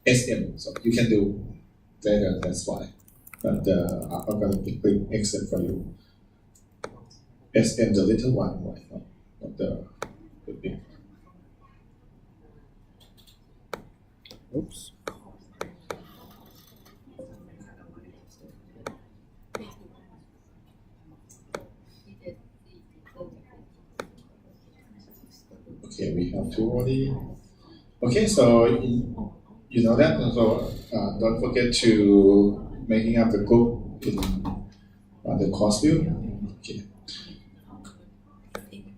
SM. So you can do later. That's why. But I'm going to click Excel for you. SM, the little one, right? Not the big one. Oops. Okay, we have two already. Okay, so you know that. So don't forget to making up the group in the course view. Okay.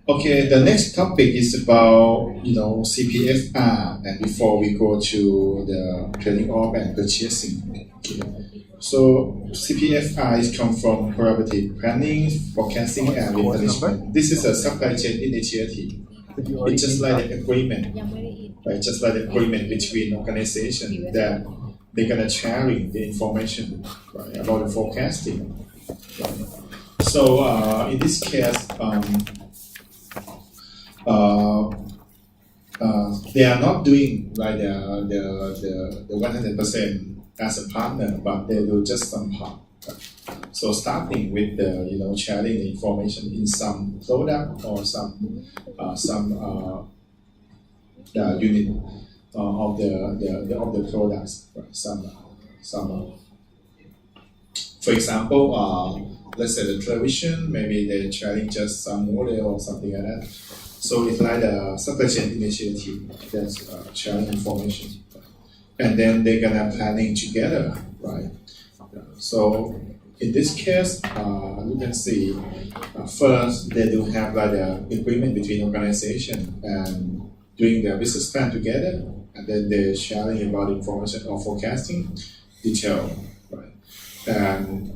Okay, the next topic is about CPFR, and before we go to the trading of and purchasing. Okay. So CPFR is come from collaborative planning, forecasting, and management. This is a supply chain initiative. It's just like an agreement, right? Just like an agreement between organizations that they're gonna sharing the information, right, about the forecasting. Right? So in this case, they are not doing like the 100% as a partner, but they do just some part. So starting with the sharing the information in some product or some unit of the products. Right? Some for example, let's say the television, maybe they're sharing just some model or something like that. So it's like a supply chain initiative that's sharing information, and then they're gonna planning together, right? So in this case, you can see first they do have like the agreement between organization and doing their business plan together, and then they're sharing about information or forecasting detail, right? And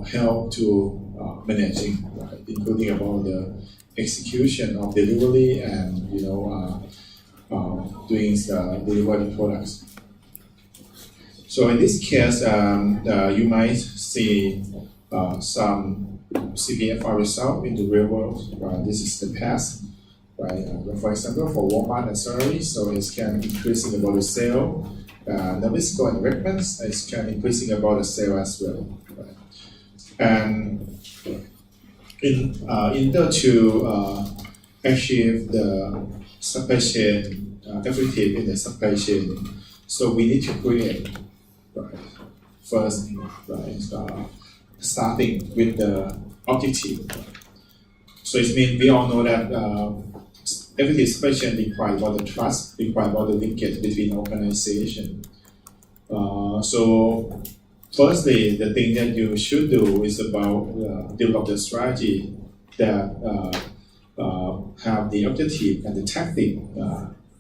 help to managing, right? Including about the execution of delivery and doing the delivery products. So in this case, you might see some CPFR result in the real world. Right? This is the past. Right? For example, for Walmart and Sony, so it's kind of increasing about the sale. Nabisco and Redmond, it's kind of increasing about the sale as well. Right? And in order to achieve the supply chain effective in the supply chain, so we need to create. Right. First, right, starting with the objective. So it means we all know that effective supply chain requires about the trust, requires about the linkage between organizations. So firstly, the thing that you should do is about develop the strategy that have the objective and the tactic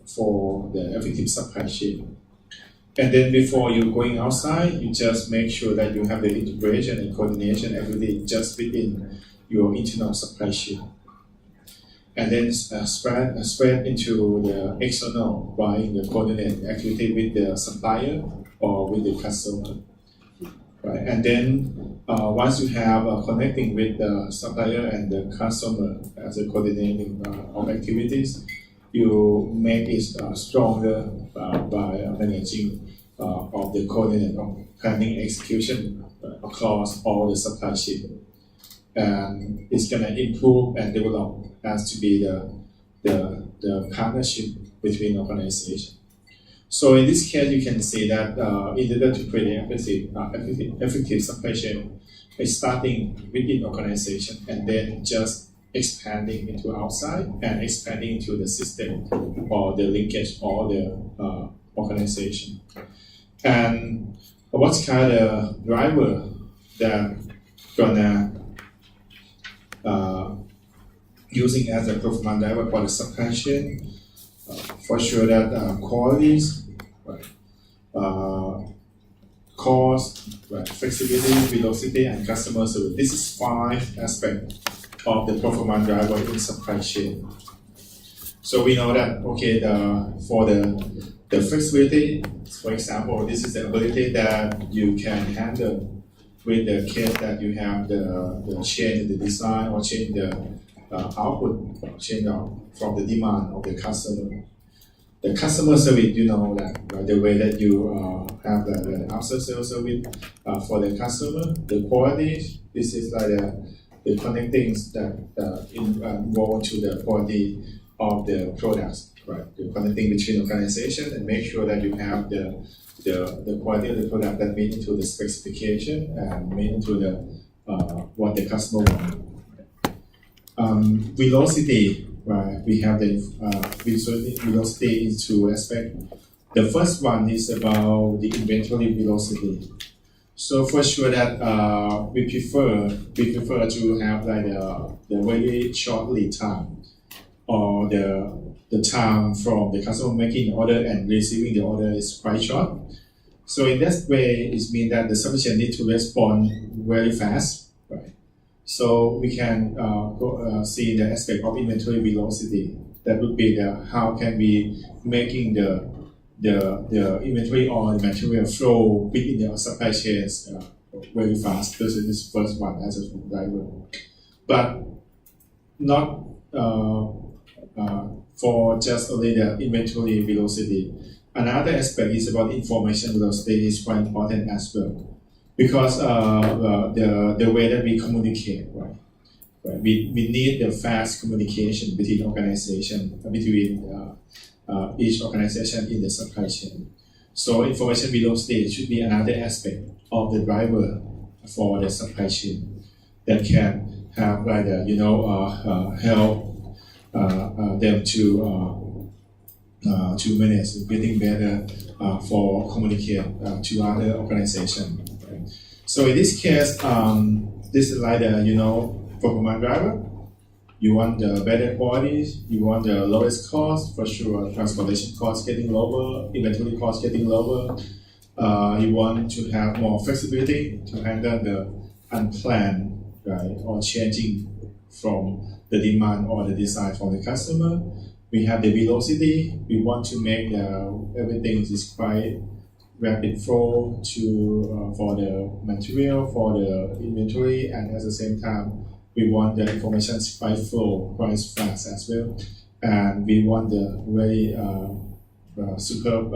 for the effective supply chain. And then before you going outside, you just make sure that you have the integration and coordination, everything just within your internal supply chain. And then spread into the external by the coordinate activity with the supplier or with the customer. Right? And then once you have connecting with the supplier and the customer as a coordinating of activities, you make it stronger by managing of the coordinate of planning execution across all the supply chain. And it's going to improve and develop as to be the partnership between organizations. So in this case, you can see that in order to create effective supply chain, it's starting within organization and then just expanding into outside and expanding into the system or the linkage or the organization. And what's kind of driver that gonna using as a performance driver for the supply chain? For sure that qualities, right, cost, right, flexibility, velocity, and customer service. This is 5 aspects of the performance driver in supply chain. So we know that for the flexibility, for example, this is the ability that you can handle with the case that you have the change in the design or change the output, change from the demand of the customer. the customer service, you know that the way that you have the after sales service for the customer, the quality. This is like the connecting that involved to the quality of the products, right? The connecting between organization and make sure that you have the quality of the product that meet into the specification and meet into the what the customer wants. Velocity, right? We have the velocity in two aspects. The first one is about the inventory velocity. So for sure that we prefer to have like the very short lead time or the time from the customer making the order and receiving the order is quite short. So in that way, it means that the supply chain need to respond very fast, right? So we can see the aspect of inventory velocity. That would be the how can we making the inventory or the material flow within the supply chains very fast. This is the first one as a driver, but not for just only the inventory velocity. Another aspect is about information velocity is quite important as well, because the way that we communicate, right? We need the fast communication between organization, between each organization in the supply chain. So information velocity should be another aspect of the driver for the supply chain that can have like help them to manage getting better for communicate to other organization. Right? So in this case, this is like performance driver. You want the better quality, you want the lowest cost, for sure, transportation cost getting lower, inventory cost getting lower. You want to have more flexibility to handle the unplanned, right, or changing from the demand or the design from the customer. We have the velocity. We want to make everything is quite rapid flow to for the material, for the inventory, and at the same time, we want the information quite flow quite fast as well, and we want the very superb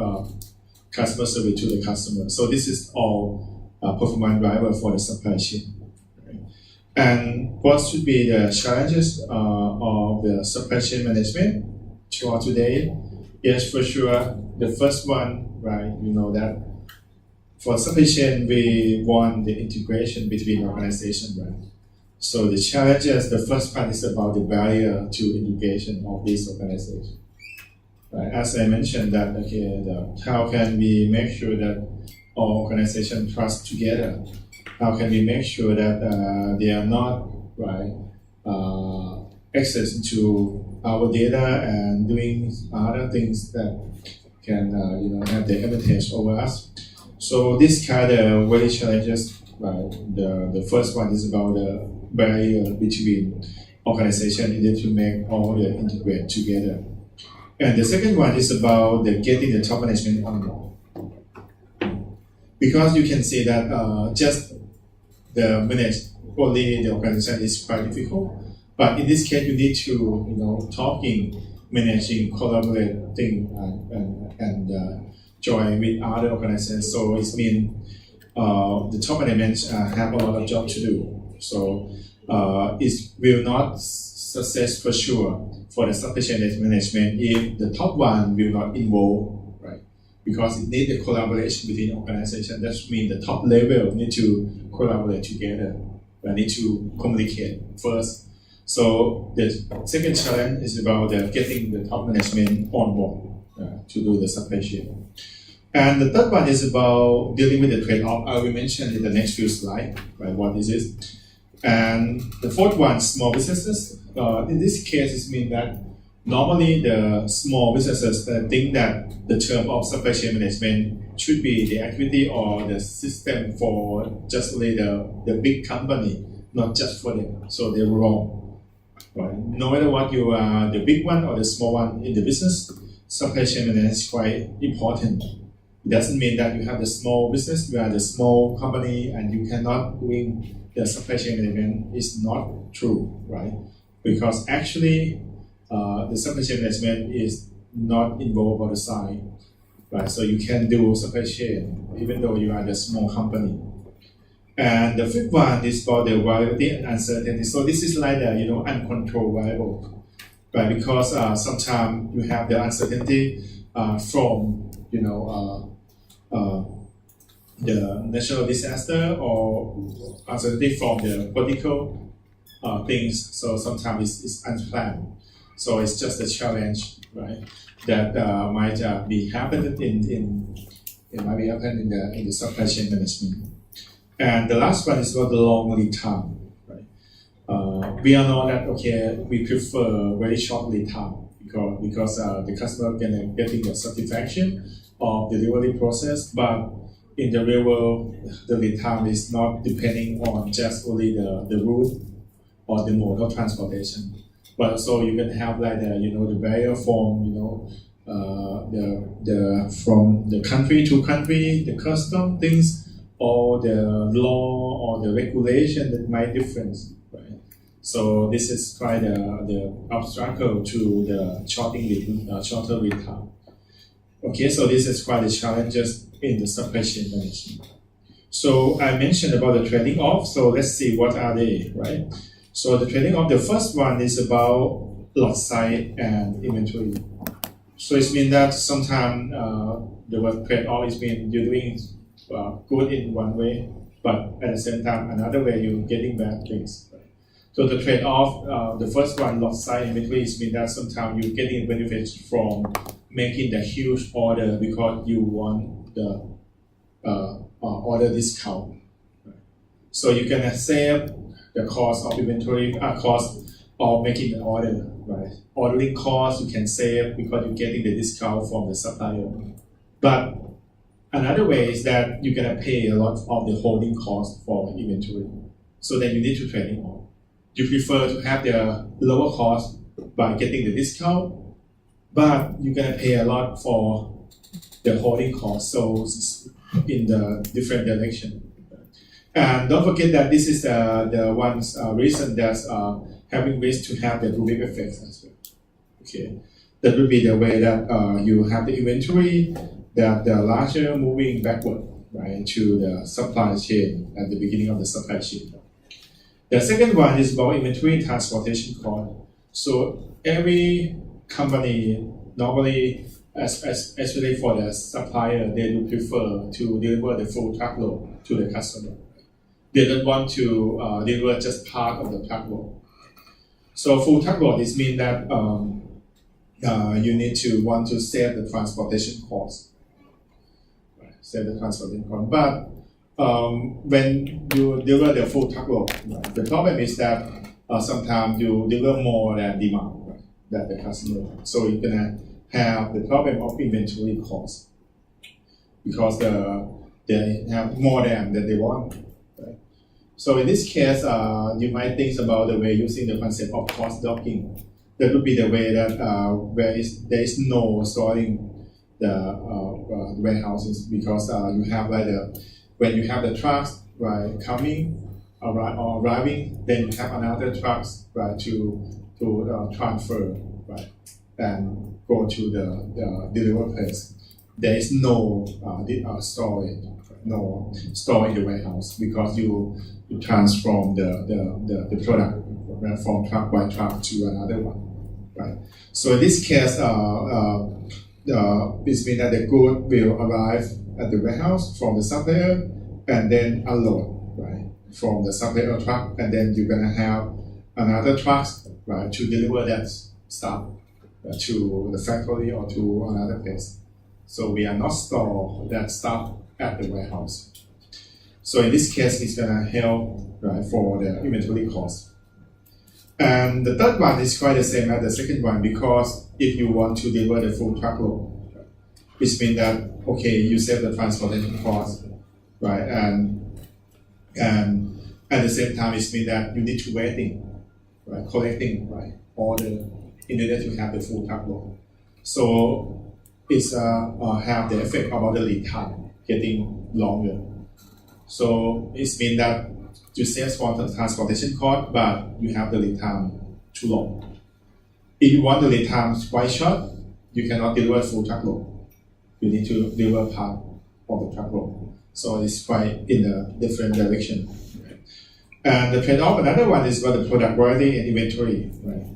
customer service to the customer. So this is all performance driver for the supply chain. Right? And what should be the challenges of the supply chain management for today? Yes, for sure. The first one, right? You know that for supply chain we want the integration between organizations, right? So the challenges, the first part is about the barrier to integration of this organization. Right? As I mentioned that, how can we make sure that all organizations trust together? How can we make sure that they are not access to our data and doing other things that can have the advantage over us? So this kind of very challenges. Right? The first one is about the barrier between organization needed to make all the integrate together. And the second one is about the getting the top management on board. Because you can see that just the manage only the organization is quite difficult. But in this case, you need to talking, managing, collaborating, and join with other organizations. So it means the top management have a lot of job to do. So it will not success for sure for the supply chain management if the top one will not involve, right? Because it needs the collaboration between organizations. That means the top level need to collaborate together. They need to communicate first. So the second challenge is about getting the top management on board to do the supply chain. And the third one is about dealing with the trade-off. I will mention in the next few slides, right? What is it? And the fourth one, small businesses. In this case, it means that normally the small businesses think that the term of supply chain management should be the activity or the system for just only the big company, not just for them. So they're wrong. Right? No matter what you are, the big one or the small one in the business, supply chain management is quite important. It doesn't mean that you have the small business, you are the small company, and you cannot doing the supply chain management. Is not true, right? Because actually, the supply chain management is not involved on the side, right? So you can do supply chain even though you are a small company. And the fifth one is about the variability and uncertainty. So this is like the uncontrolled variable, right? Because sometimes you have the uncertainty from the natural disaster or uncertainty from the political things. So sometimes it's unplanned. So it's just a challenge, right? That might be happening in the supply chain management. And the last one is about the long lead time, right? We all know that we prefer very short lead time because the customer can getting the satisfaction of the delivery process, but in the real world, the lead time is not depending on just only the route or the mode of transportation, but also you can have like the barrier from from the country to country, the custom things, or the law or the regulation that might differ, right? So this is quite the obstacle to the shorter lead time. Okay, so this is quite the challenges in the supply chain management. So I mentioned about the trading off. So let's see what are they, right? So the trading off, the first one is about lot size and inventory. So it means that sometimes the word trade off is mean you're doing good in one way, but at the same time another way you're getting bad things. Right? So the trade off, the first one, lot size inventory, is mean that sometimes you're getting benefits from making the huge order because you want the order discount. Right? So you can save the cost of inventory, cost of making the order, right? Ordering cost you can save because you're getting the discount from the supplier. But another way is that you're gonna pay a lot of the holding cost for inventory. So then you need to trade it off. You prefer to have the lower cost by getting the discount, but you're gonna pay a lot for the holding cost. So it's in the different direction. And don't forget that this is the one's reason that's having risk to have the Rubik effect as well. Okay, that would be the way that you have the inventory that the larger moving backward, right, to the supply chain at the beginning of the supply chain. The second one is about inventory and transportation cost. So every company normally, especially for the supplier, they do prefer to deliver the full truckload to the customer. They don't want to deliver just part of the truckload. So full truckload is mean that you need to want to save the transportation cost. Right? Save the transportation cost. But when you deliver the full truckload, right, the problem is that sometimes you deliver more than demand, right, than the customer. So you're gonna have the problem of inventory cost because they have more than that they want. So in this case, you might think about the way using the concept of cost docking. That would be the way that there is no storing the warehouses because you have like when you have the trucks right coming or arriving, then you have another trucks right to transfer right and go to the delivery place. There is no storage, no store in the warehouse because you transform the product from truck by truck to another one, right? So in this case, this means that the good will arrive at the warehouse from the supplier and then unload, right, from the supplier truck, and then you're gonna have another truck, right, to deliver that stuff to the factory or to another place. So we are not store that stuff at the warehouse. So in this case, it's gonna help right for the inventory cost. And the third one is quite the same as the second one because if you want to deliver the full truckload, which means that you save the transportation cost, right? And at the same time, it means that you need to waiting, right, collecting, right, order in order to have the full truckload. So it's have the effect about the lead time getting longer. So it means that you save for the transportation cost, but you have the lead time too long. If you want the lead time quite short, you cannot deliver full truckload. You need to deliver part of the truckload. So it's quite in a different direction. And the trade-off, another one is about the product variety and inventory. Right?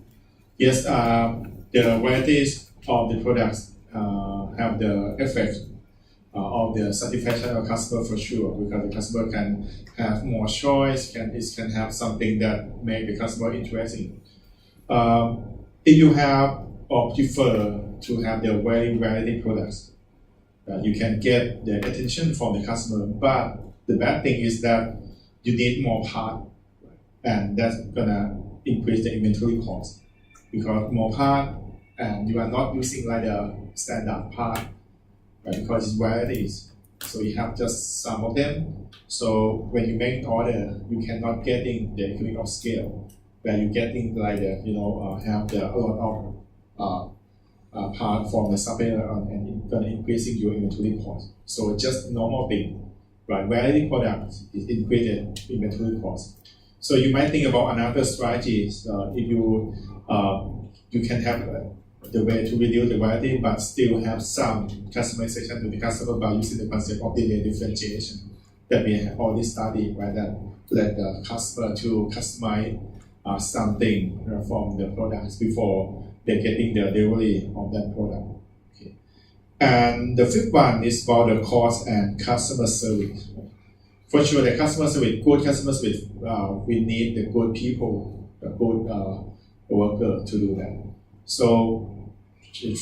Yes, the varieties of the products have the effect of the satisfaction of customer for sure, because the customer can have more choice, it can have something that make the customer interesting. If you have or prefer to have the very variety products, you can get the attention from the customer, but the bad thing is that you need more part, and that's gonna increase the inventory cost, because more part and you are not using like the standard part, right? Because it's varieties, so you have just some of them. So when you make an order, you cannot getting the economy of scale, where you getting like the have the a lot of part from the supplier and gonna increasing your inventory cost. So just normal thing, right? Variety product is increasing inventory cost. So you might think about another strategy. If you can have the way to reduce the variety, but still have some customization to the customer by using the concept of delay differentiation that we have already studied, right? That let the customer to customize something from the products before they're getting the delivery of that product. Okay. And the fifth one is about the cost and customer service. For sure, the customer service, good customer service, we need the good people, the good worker to do that. So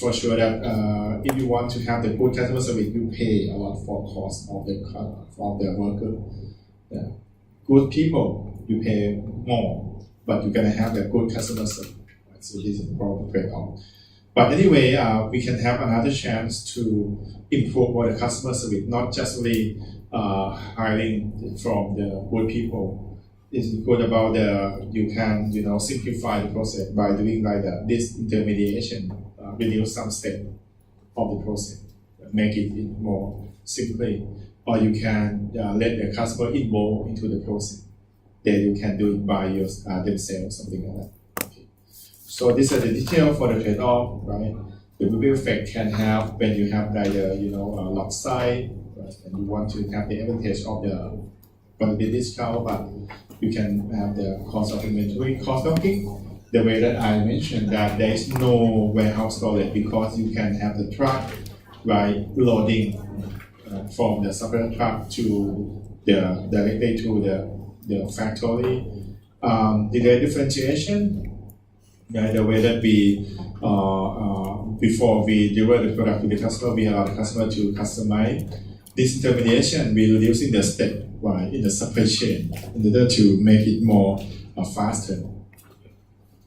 for sure that if you want to have the good customer service, you pay a lot for cost of the worker. Yeah. Good people, you pay more, but you're gonna have the good customer service. Right? So this is probably trade-off. But anyway, we can have another chance to improve our customer service, not just really hiring from the good people. It's good about you can simplify the process by doing like this intermediation, reduce some step of the process, make it more simply, or you can let the customer involve into the process. Then you can do it by themselves, something like that. Okay. So this is the detail for the trade-off, right? The ripple effect can have when you have like lot size, right? And you want to have the advantage of the quantity discount, but you can have the cost of inventory, cost of it. The way that I mentioned that there is no warehouse storage, because you can have the truck, right, loading from the supplier truck to directly to the factory. Delay differentiation, the way that we before we deliver the product to the customer, we allow the customer to customize. This intermediation, we reducing the step in the supply chain in order to make it more faster.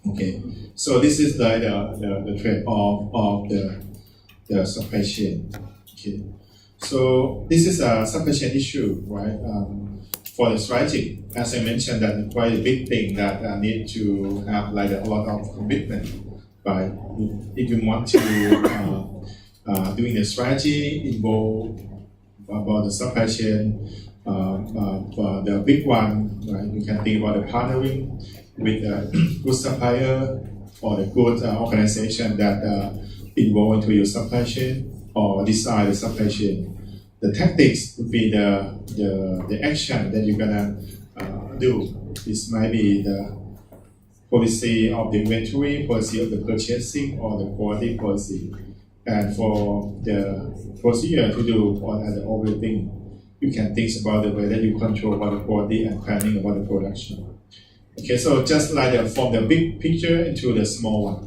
Okay, so this is like the trade-off of the supply chain. Okay, so this is a supply chain issue, right? For the strategy, as I mentioned, that quite a big thing that need to have like a lot of commitment. Right? If you want to doing the strategy involve about the supply chain, the big one, right? You can think about the partnering with a good supplier or the good organization that involved into your supply chain or design the supply chain. The tactics would be the action that you're gonna do. This might be the policy of the inventory, policy of the purchasing, or the quality policy. And for the procedure to do or the overall thing, you can think about the way that you control about the quality and planning about the production. Okay, so just like from the big picture into the small one.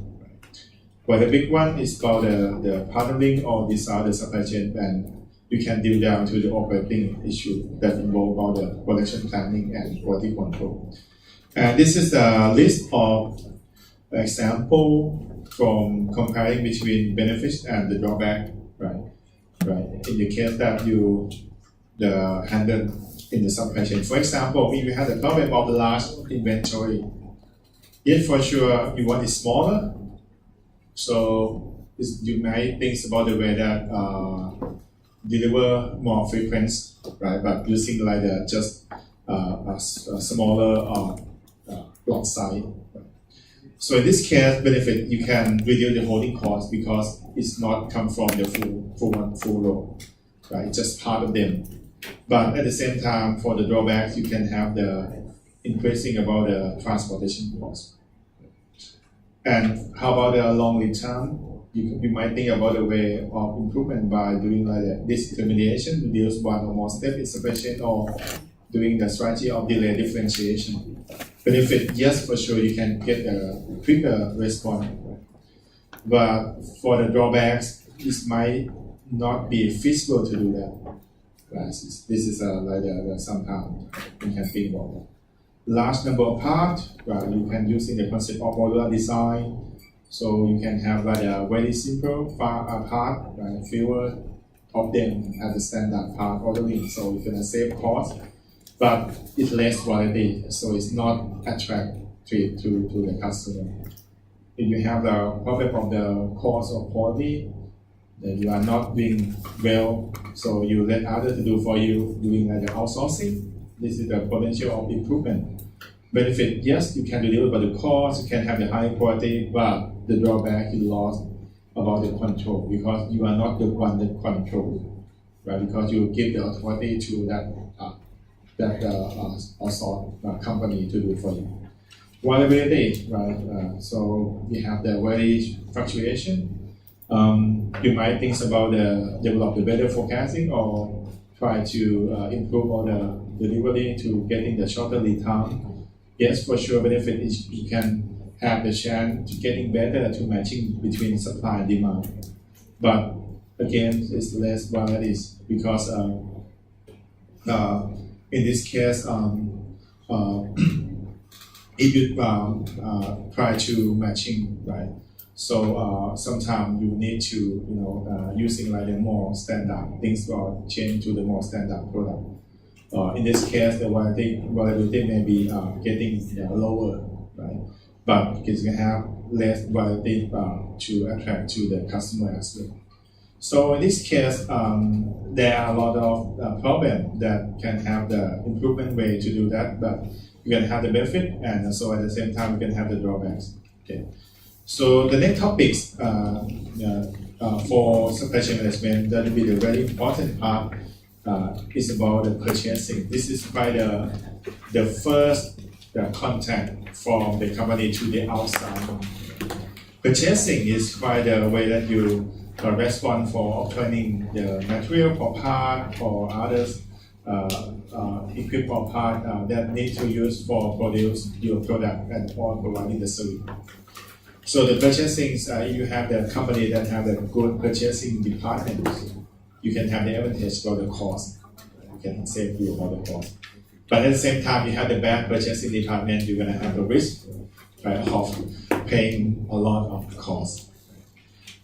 But the big one is about the partnering or design the supply chain, and you can deal down to the operating issue that involve about the production planning and quality control. And this is a list of example from comparing between benefits and the drawback, right? In the case that you handle in the supply chain. For example, if you have the problem of the large inventory, yet for sure you want it smaller, so you might think about the way that deliver more frequent, right? But using like just a smaller lot size. Right? So in this case, benefit, you can reduce the holding cost because it's not come from the full row, right? It's just part of them. But at the same time, for the drawbacks, you can have the increasing about the transportation cost. And how about the long lead time? You might think about a way of improvement by doing like a disintermediation, reduce one or more steps in separation, or doing the strategy of delay differentiation. Benefit, yes, for sure, you can get a quicker response. But for the drawbacks, it might not be feasible to do that. Right? This is somehow you can think about that. Large number of parts, right? You can use in the concept of modular design. So you can have like a very simple part, right? Fewer of them at the standard part ordering. So you can save cost, but it's less quality, so it's not attractive to the customer. If you have the problem of the cost or quality, then you are not doing well, so you let others to do for you, doing like the outsourcing. This is the potential of improvement. Benefit, yes, you can deliver, but the cost, you can have the high quality, but the drawback, you lost about the control, because you are not the one that control, right? Because you give the authority to that company to do for you. Variability, right? So we have the very fluctuation. You might think about develop the better forecasting or try to improve on the delivery to getting the shorter lead time. Yes, for sure, benefit is you can have the chance to getting better to matching between supply and demand. But again, it's less variety because in this case, if you try to matching, right? So sometimes you need to, using like the more standard things or change to the more standard product. In this case, the variability may be getting lower, right? But you can have less variety to attract to the customer as well. So in this case, there are a lot of problems that can have the improvement way to do that, but you can have the benefit, and also at the same time you can have the drawbacks. Okay. So the next topics for supply chain management, that will be the very important part. Is about the purchasing. This is quite the first contact from the company to the outside. Purchasing is quite the way that you respond for obtaining the material for part or others equipment for part that need to use for produce your product and or providing the service. So the purchasing, if you have the company that have a good purchasing department, you can have the advantage about the cost. You can save you about the cost. But at the same time, you have the bad purchasing department, you're going to have the risk, right, of paying a lot of cost.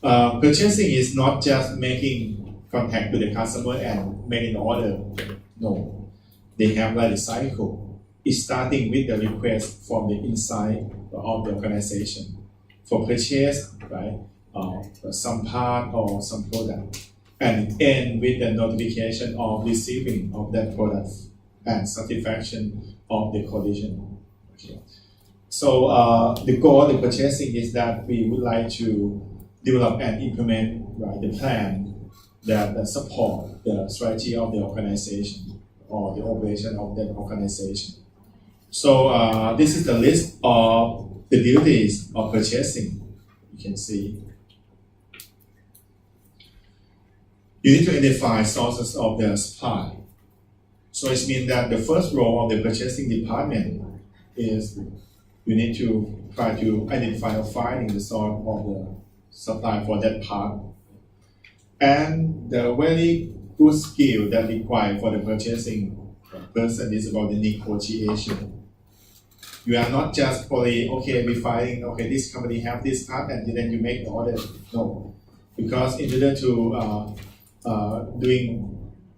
Purchasing is not just making contact with the customer and making the order. No, they have like a cycle. It's starting with the request from the inside of the organization for purchase, right, some part or some product. And end with the notification of receiving of that product and satisfaction of the condition. Okay. So the goal of the purchasing is that we would like to develop and implement the plan that support the strategy of the organization or the operation of that organization. So this is the list of the duties of purchasing. You can see. You need to identify sources of the supply. So it means that the first role of the purchasing department is you need to try to identify or finding the source of the supply for that part. And the very good skill that required for the purchasing person is about the negotiation. You are not just only, we finding, this company have this part and then you make the order. No, because in order to doing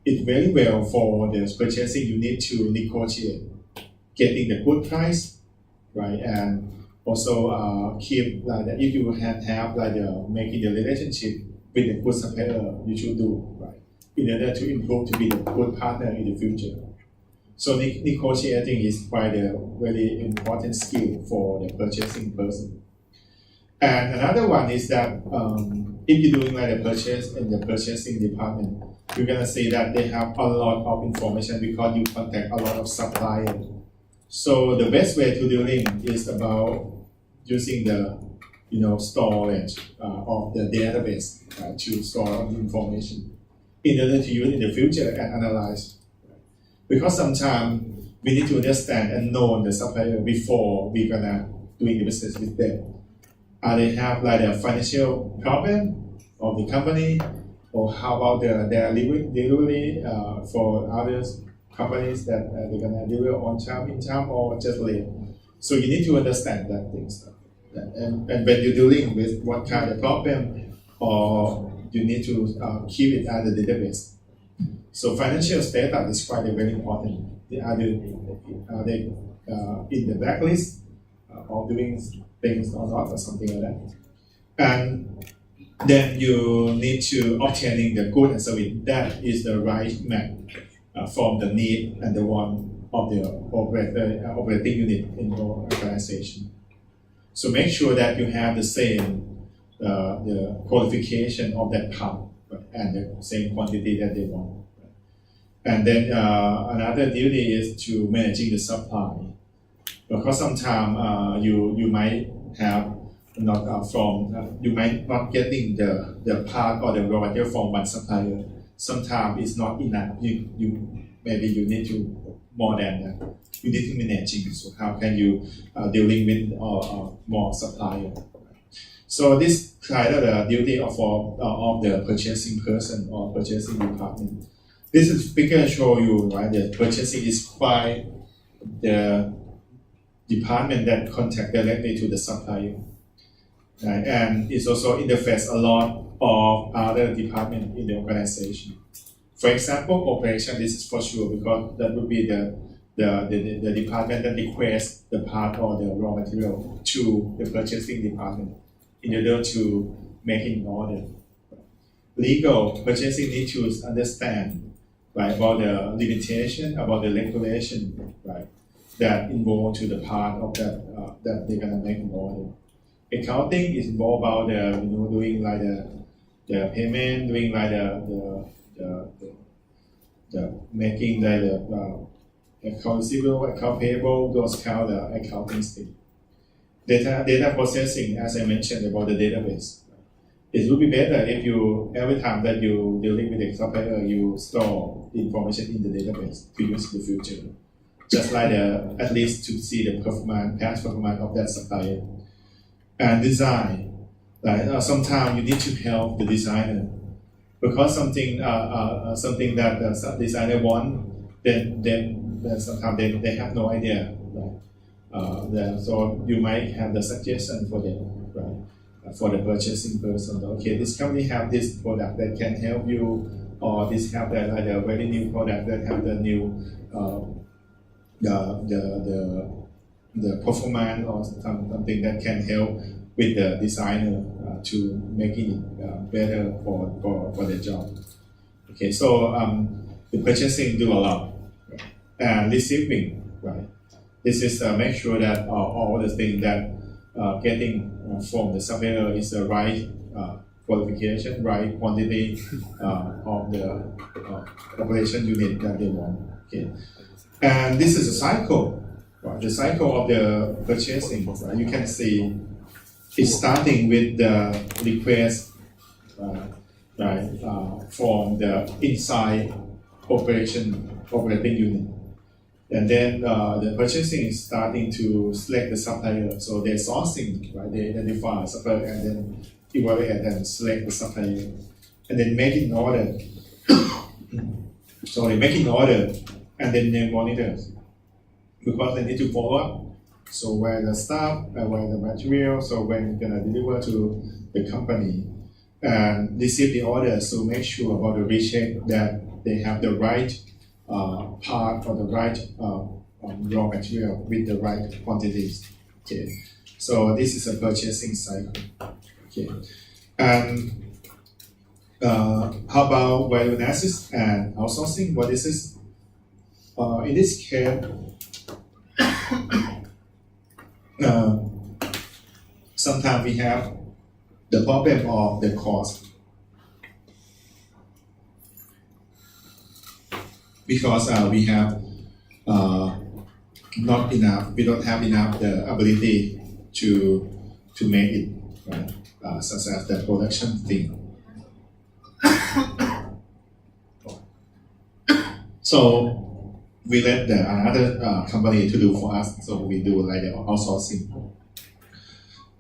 it very well for the purchasing, you need to negotiate, getting the good price, right? And also keep if you have making the relationship with the good supplier, you should do, right? In order to improve to be the good partner in the future. So negotiating is quite a very important skill for the purchasing person. And another one is that if you're doing like a purchase in the purchasing department, you're gonna see that they have a lot of information because you contact a lot of suppliers. So the best way to dealing is about using the storage of the database to store information in order to use in the future and analyze. Because sometimes we need to understand and know the supplier before we're gonna doing the business with them. They have like a financial problem of the company, or how about their delivery for others companies that they're gonna deliver on time, in time, or just late. So you need to understand that things. And when you're dealing with what kind of problem, or you need to keep it at the database. So financial status is quite very important. Are they in the blacklist or doing things or not, or something like that. And then you need to obtaining the good and service that is the right match from the need and the want of the operating unit in your organization. So make sure that you have the same the qualification of that part and the same quantity that they want. And then another duty is to managing the supply, because sometimes you might have not you might not getting the part or the raw material from one supplier. Sometimes it's not enough. Maybe you need to more than that. You need to managing. So how can you dealing with more supplier? So this kind of the duty of the purchasing person or purchasing department. This is figure show you right. The purchasing is quite the department that contact directly to the supplier, right? And it's also interface a lot of other departments in the organization. For example, operation. This is for sure because that would be the department that requests the part or the raw material to the purchasing department in order to make it in order. Legal purchasing needs to understand right about the limitation, about the regulation, right, that involved to the part of that that they're gonna make in order. Accounting is more about the doing like the payment, doing like the making like the account receivable, account payable, those kind of accounting things. Data processing, as I mentioned about the database. It would be better if you every time that you dealing with the supplier, you store the information in the database to use in the future. Just like at least to see the past performance of that supplier. And design, right? Sometimes you need to help the designer because something that the designer want, then sometimes they have no idea, right? So you might have the suggestion for them, right? For the purchasing person, okay, this company have this product that can help you, or this have that like a very new product that have the new the performance or something that can help with the designer to making it better for the job. Okay, so the purchasing do a lot, right? And receiving, right? This is make sure that all the things that getting from the supplier is the right qualification, right quantity of the operation unit that they want. Okay, and this is a cycle, right? The cycle of the purchasing. Right? You can see it's starting with the request, right, from the inside operating unit. And then the purchasing is starting to select the supplier. So they're sourcing, right? They identify supplier and then evaluate and select the supplier. And then make it in order. So they make it in order and then they monitor. Because they need to follow up. So where the staff, where the material, so when you're gonna deliver to the company and receive the order, so make sure about the recheck that they have the right part or the right raw material with the right quantities. Okay, so this is a purchasing cycle. Okay, and how about value analysis and outsourcing? What is this? In this case, sometimes we have the problem of the cost. Because we have not enough, we don't have enough the ability to make it, right? Such as the production thing. So we let the another company to do for us. So we do like the outsourcing,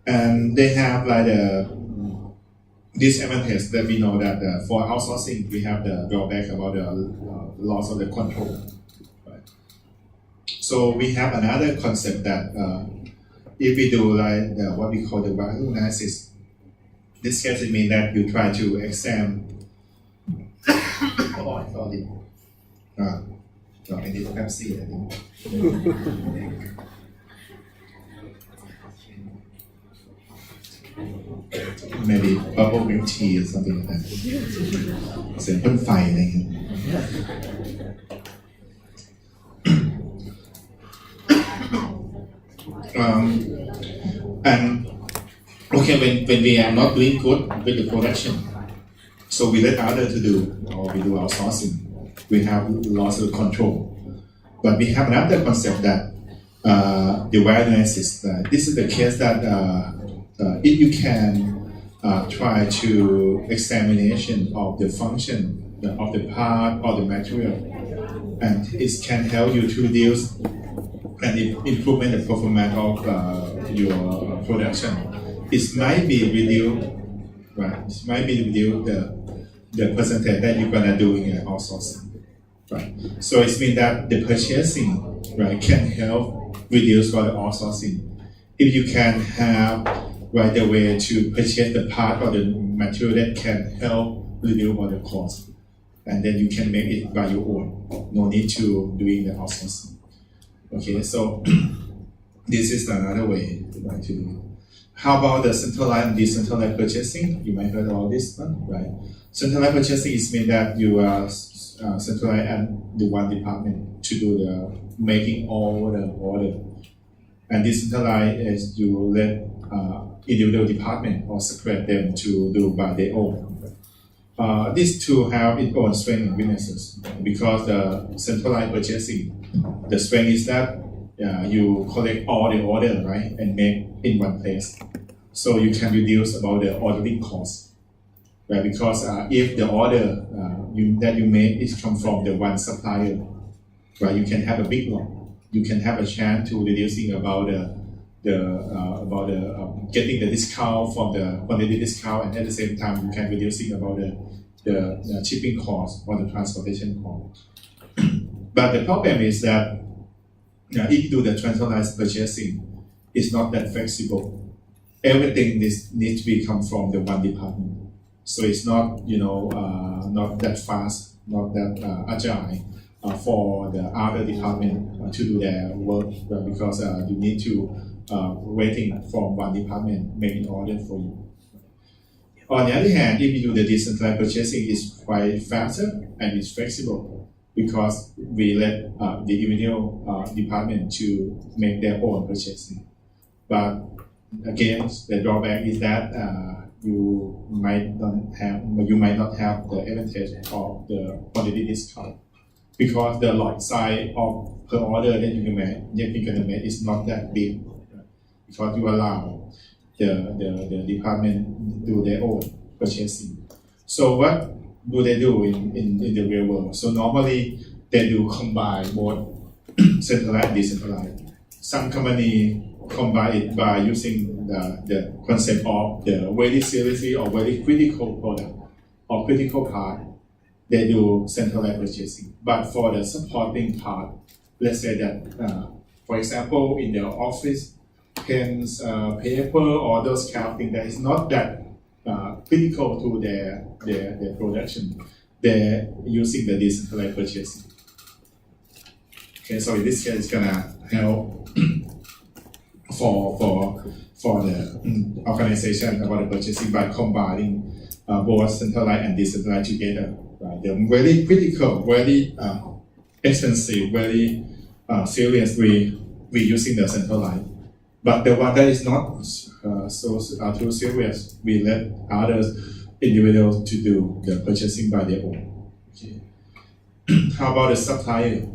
and they have like the disadvantage that we know that for outsourcing we have the drawback about the loss of the control. Right? So we have another concept that if we do like what we call the value analysis, this case it means that you try to examine. Oh, sorry. I need Pepsi, I think. Maybe bubble milk tea or something like that. เสียงพ่นไฟอะไรอย่างเงี้ย and okay, when we are not doing good with the production, so we let others to do, or we do outsourcing. We have loss of control, but we have another concept that the value analysis. This is the case that if you can try to examination of the function of the part or the material, and it can help you to reduce and improvement the performance of your production. It might be reduce, right? It might be reduce the percentage that you're gonna do in outsourcing, right? So it means that the purchasing, right, can help reduce for the outsourcing. If you can have right the way to purchase the part or the material that can help reduce all the cost, and then you can make it by your own. No need to doing the outsourcing. Okay, so this is another way, right, to do it. How about the centralized and decentralized purchasing? You might heard about this one, right? Centralized purchasing is mean that you are centralized and the one department to do the making all the order, and decentralized is you let individual department or separate them to do by their own. These two have its own strengths and weaknesses. Because the centralized purchasing, the strength is that you collect all the order, right, and make in one place. So you can reduce about the ordering cost, right? Because if the order that you make is come from the one supplier, right, you can have a big lot. You can have a chance to reducing about getting the discount from the quantity discount, and at the same time you can reducing about the shipping cost or the transportation cost. But the problem is that if you do the centralized purchasing, it's not that flexible. Everything needs to be come from the one department, so it's not not that fast, not that agile for the other department to do their work, because you need to waiting from one department making order for you. On the other hand, if you do the decentralized purchasing, it's quite faster and it's flexible because we let the individual department to make their own purchasing. But again, the drawback is that you might not have the advantage of the quantity discount, because the lot size of per order that you're gonna make is not that big. Because you allow the department do their own purchasing. So what do they do in the real world? So normally they do combine both centralized and decentralized. Some company combine it by using the concept of the very seriously or very critical product or critical part. They do centralized purchasing. But for the supporting part, let's say that, for example, in the office, pens, paper, or those kind of things that is not that critical to their production. They're using the decentralized purchasing. Okay, so in this case, it's gonna help for the organization about the purchasing by combining both centralized and decentralized together. Right? They're very critical, very expensive, very serious. We using the centralized. But the one that is not too serious, we let others individuals to do the purchasing by their own. Okay. How about the supplier?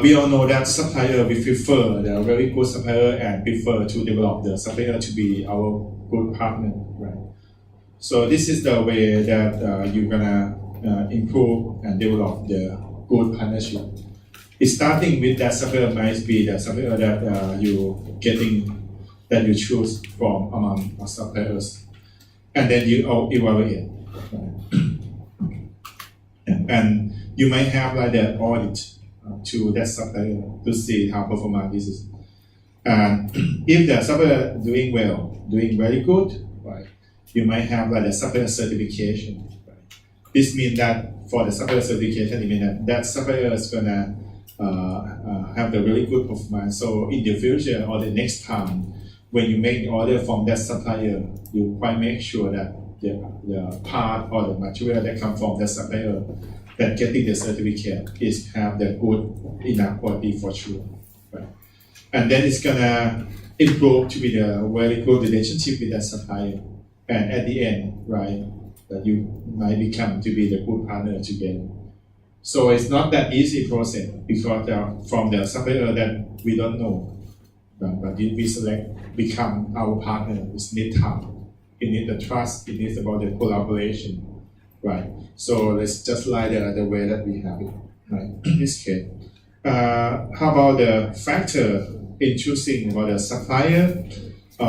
We all know that supplier, we prefer the very good supplier and prefer to develop the supplier to be our good partner, right? So this is the way that you're gonna improve and develop the good partnership. It's starting with that supplier might be the supplier that you that you choose from among suppliers, and then you evaluate. Right? And you might have like the audit to that supplier to see how performance this is. And if the supplier doing well, doing very good, right, you might have like the supplier certification. Right? This means that for the supplier certification, it means that that supplier is gonna have the really good performance. So in the future or the next time, when you make the order from that supplier, you quite make sure that the part or the material that come from that supplier that getting the certificate is have the good enough quality for sure, right? And then it's gonna improve to be the very good relationship with that supplier, and at the end, right, that you might become to be the good partner together. So it's not that easy process because from the supplier that we don't know, but if we select become our partner, it needs time, it needs the trust, it needs about the collaboration. Right. So let's just like the way that we have it, right? In this case. How about the factor in choosing about the supplier?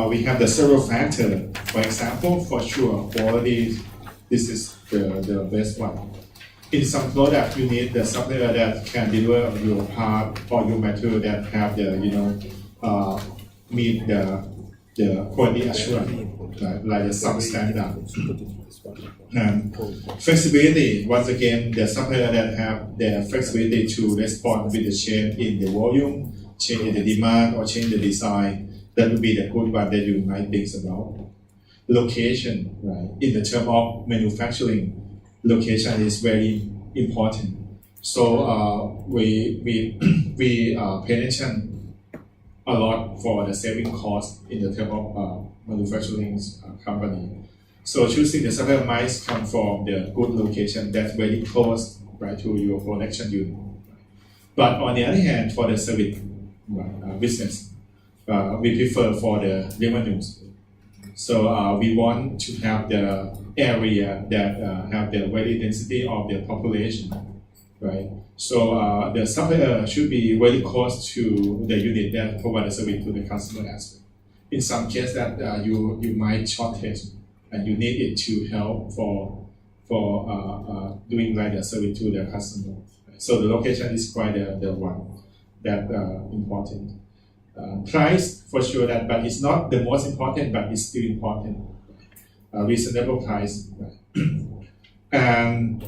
We have the several factors. For example, for sure, quality, this is the best one. In some product, you need the supplier that can deliver your part or your material that have the, meet the quality assurance, like the some standard. And flexibility, once again, the supplier that have the flexibility to respond with the change in the volume, change in the demand, or change the design, that would be the good one that you might think about. Location, right? In the term of manufacturing, location is very important. So we pay attention a lot for the saving cost in the term of manufacturing company. So choosing the supplier might come from the good location that's very close, right, to your production unit. But on the other hand, for the service business, we prefer for the revenues. So we want to have the area that have the very density of the population, right? So the supplier should be very close to the unit that provide the service to the customer as well. In some cases that you might shortage and you need it to help for doing like the service to the customer. So the location is quite the one that important. Price for sure that, but it's not the most important, but it's still important. Reasonable price. And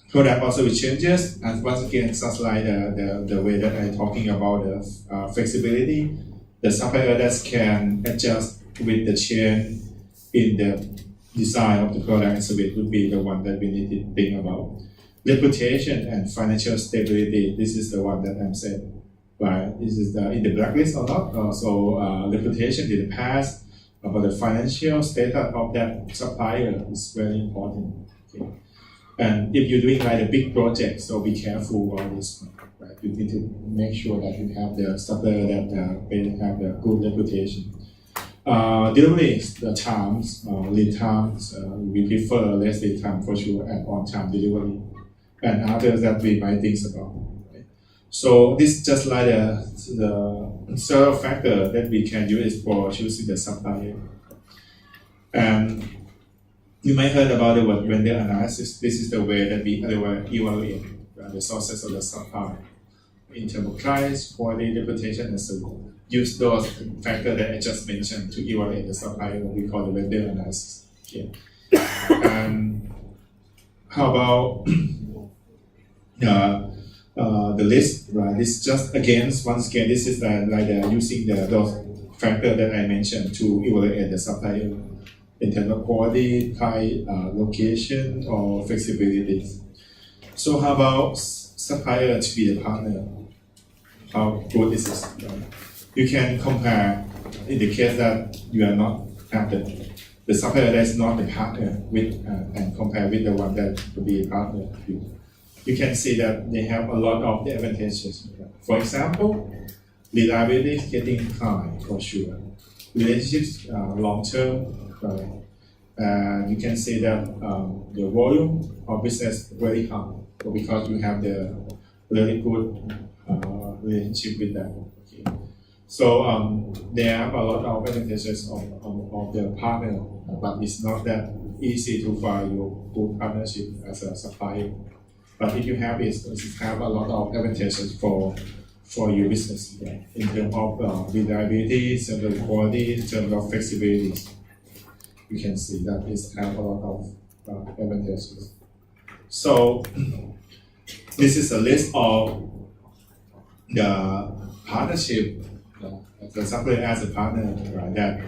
product also changes, and once again, just like the way that I'm talking about the flexibility, the supplier that can adjust with the change in the design of the product and service would be the one that we need to think about. Reputation and financial stability, this is the one that I'm saying. Right? This is in the blacklist or not. So reputation in the past, about the financial status of that supplier is very important. Okay? And if you're doing like a big project, so be careful on this one. Right? You need to make sure that you have the supplier that have the good reputation. Deliveries, the times, lead times, we prefer less lead time for sure and on-time delivery, and others that we might think about. Right? So this is just like the several factor that we can use for choosing the supplier. And you might heard about the word vendor analysis. This is the way that we evaluate the sources of the supply in terms of price, quality, reputation, and so on. Use those factors that I just mentioned to evaluate the supplier, what we call the vendor analysis. Okay. How about the list? Right. This just once again, this is using those factors that I mentioned to evaluate the supplier in terms of quality, price, location, or flexibility. So how about supplier to be the partner? How good is this? Right? you can compare in the case that you are not have the supplier that is not the partner with and compare with the one that will be a partner. You can see that they have a lot of the advantages. For example, reliability is getting high for sure. Relationships long term, right? And you can see that the volume of business very high because you have the really good relationship with them. Okay. So they have a lot of advantages of their partner, but it's not that easy to find your good partnership as a supplier. But if you have it, you have a lot of advantages for your business, right? In terms of reliability, in terms of quality, in terms of flexibility. You can see that it have a lot of advantages. So this is a list of the partnership, the supplier as a partner, right, that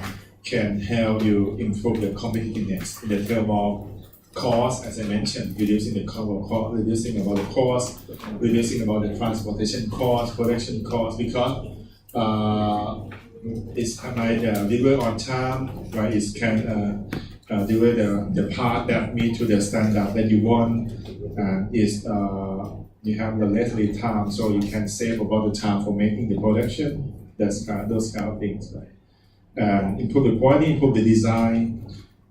can help you improve the competitiveness in the term of cost, as I mentioned, reducing the cost, reducing about the cost, reducing about the transportation cost, production cost, because it's like deliver on time, right? It can deliver the part that meet to the standard that you want, and is you have the less lead time, so you can save about the time for making the production. Those kind of things, right? Improve the quality, improve the design,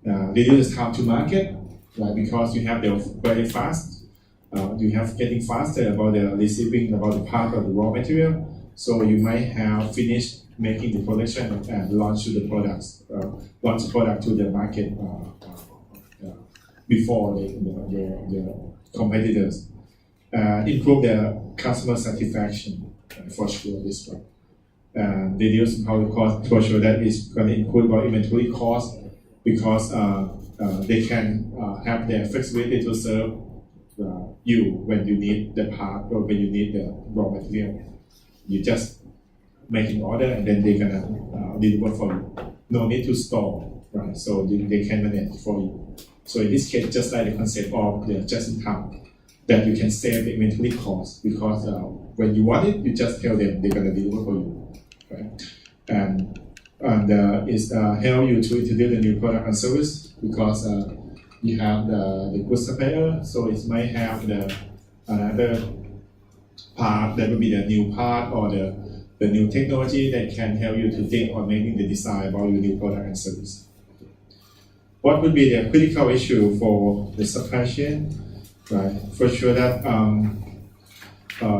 reduce the time to market, right? Because you have the very fast, you have getting faster about the receiving about the part of the raw material. So you might have finished making the production and launch to the products, launch the product to the market before the competitors. Improve the customer satisfaction, for sure, this one. Reduce how the cost, for sure that is going to include about inventory cost, because they can have the flexibility to serve you when you need the part or when you need the raw material. You just make an order and then they're gonna deliver for you. No need to store, right? So they can manage for you. So in this case, just like the concept of the just-in-time, that you can save the inventory cost, because when you want it, you just tell them they're gonna deliver for you, right? And it's help you to introduce a new product and service, because you have the good supplier, so it might have another part that will be the new part or the new technology that can help you to think on making the design about your new product and service. What would be the critical issue for the supply chain? Right, for sure that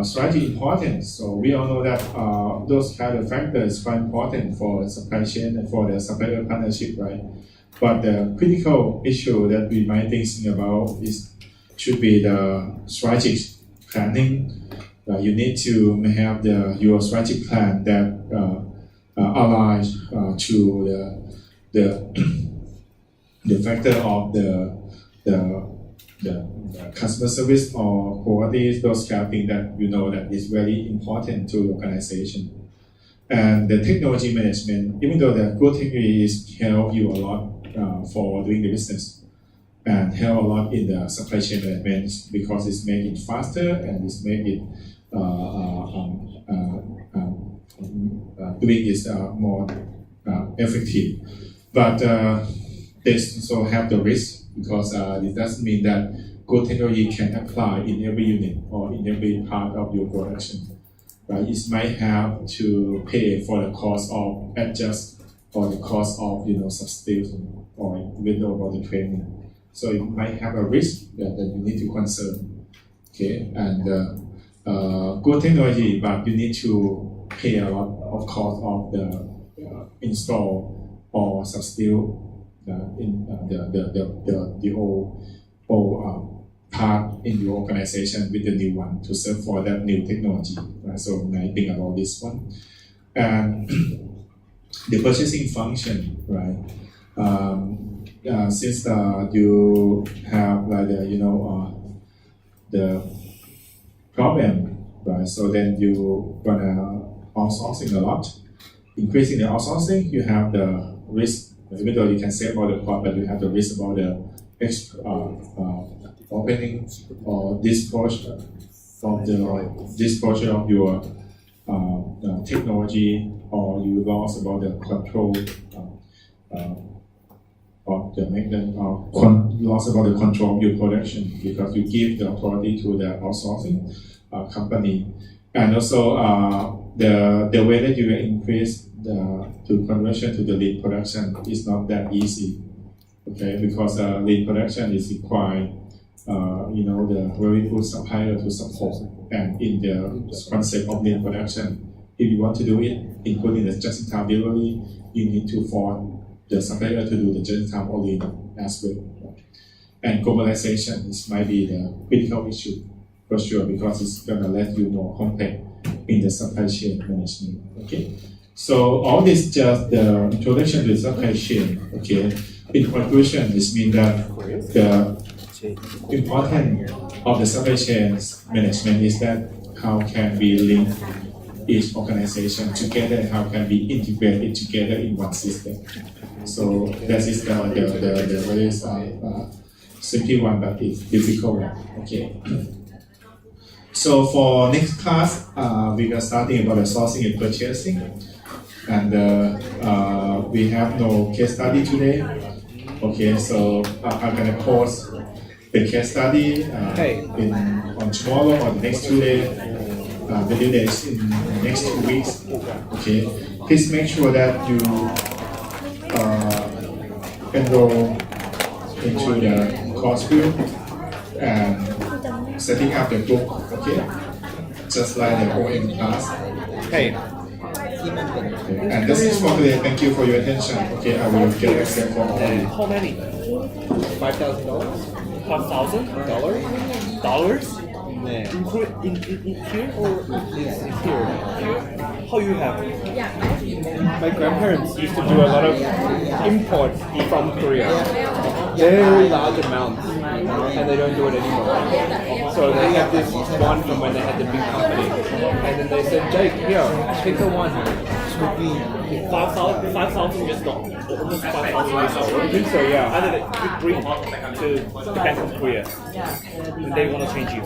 strategy important. So we all know that those kind of factors are important for supply chain and for the supplier partnership, right? But the critical issue that we might think about should be the strategic planning. You need to have your strategic plan that aligns to the factor of the customer service or quality, those kind of things that you know that is very important to the organization. And the technology management, even though the good technology is help you a lot for doing the business and help a lot in the supply chain management, because it's making it faster and it's making it doing it more effective. But they also have the risk, because it doesn't mean that good technology can apply in every unit or in every part of your production. Right? It might have to pay for the cost of adjust or the cost of substitution or even about the training. So it might have a risk that you need to concern. Okay, and good technology, but you need to pay a lot of cost of the install or substitute in the whole part in your organization with the new one to serve for that new technology. Right? So I think about this one. And the purchasing function, right? Since you have like the problem, right? So then you gonna outsourcing a lot. Increasing the outsourcing, you have the risk. Even though you can save about the cost, but you have the risk about the opening or this portion of your technology, or you lost about the control of the magnet, or lost about the control of your production because you give the authority to the outsourcing company, and also the way that you increase to conversion to the lean production is not that easy. Okay, because lean production is required, the very good supplier to support. And in the concept of lean production, if you want to do it, including the just-in-time delivery, you need to force the supplier to do the just-in-time or lean as well. And globalization might be the critical issue for sure, because it's gonna let you more complex in the supply chain management. Okay, so all this just the introduction to the supply chain. Okay, in conclusion, this means that the important of the supply chain management is that how can we link each organization together and how can we integrate it together in one system. So that is the very simple one, but it's difficult one. Okay. So for next class, we are starting about the sourcing and purchasing, and we have no case study today. Okay, so I'm gonna post the case study on tomorrow or the next 2 days, the days in the next 2 weeks. Okay, please make sure that you enroll into the course group and setting up the book. Okay, just like the OM class. Okay. And this is for today. Thank you for your attention. Okay, I will get accept for all. How many? $5,000. $5,000? Dollars? Yeah. In here or in here? How you have? My grandparents used to do a lot of imports from Korea. Very large amounts. And they don't do it anymore. So they have this one from when they had the big company. And then they said, Jake, here, take the one. 5,000 just gone. Almost 5,000 years old. I think so, yeah. And then you bring to the Bank of Korea. And they want to change you.